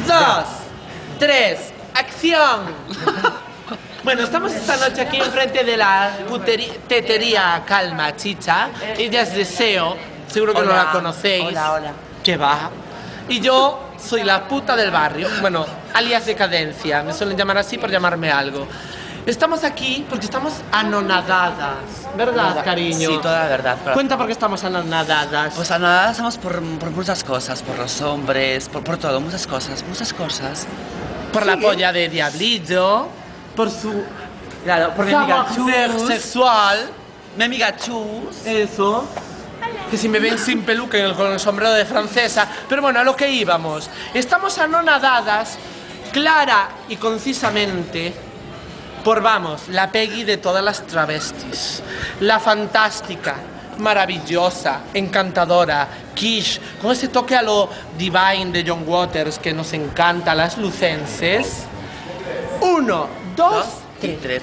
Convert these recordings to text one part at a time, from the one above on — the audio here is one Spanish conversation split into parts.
2, 3, acción. Bueno, estamos esta noche aquí enfrente de la tetería Calma Chicha. Ella es Deseo, seguro que no la conocéis. Hola. Que va. Y yo soy la puta del barrio, bueno, alias Decadencia, me suelen llamar así por llamarme algo. Estamos aquí porque estamos anonadadas, ¿verdad, cariño? Sí, toda la verdad. Cuenta por qué estamos anonadadas. Pues anonadadas estamos por muchas cosas, por los hombres, por todo, muchas cosas. Por la polla de Diablillo, por su Claro, por mi amiga ser Chus. sexual, Mi amiga Chus. eso. Que si me ven sin peluca y con el sombrero de francesa. Pero bueno, a lo que íbamos. Estamos anonadadas, clara y concisamente, por, vamos, la Peggy de todas las travestis. La fantástica, maravillosa, encantadora, quiche, con ese toque a lo divine de John Waters que nos encanta, las lucenses. 1, 2, 3.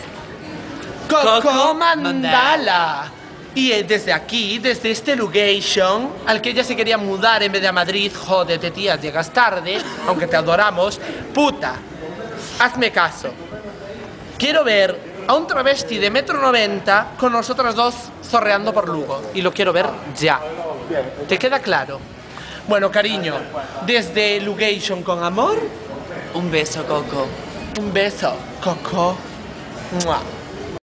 Coco Mandala. Y desde aquí, desde este location, al que ella se quería mudar en vez de a Madrid, jódete tía, llegas tarde, aunque te adoramos, puta, hazme caso. Quiero ver a un travesti de 1,90 m con nosotras dos zorreando por Lugo. Y lo quiero ver ya. ¿Te queda claro? Bueno, cariño, desde location con amor, Un beso, Coco. un beso, Coco. ¡Mua!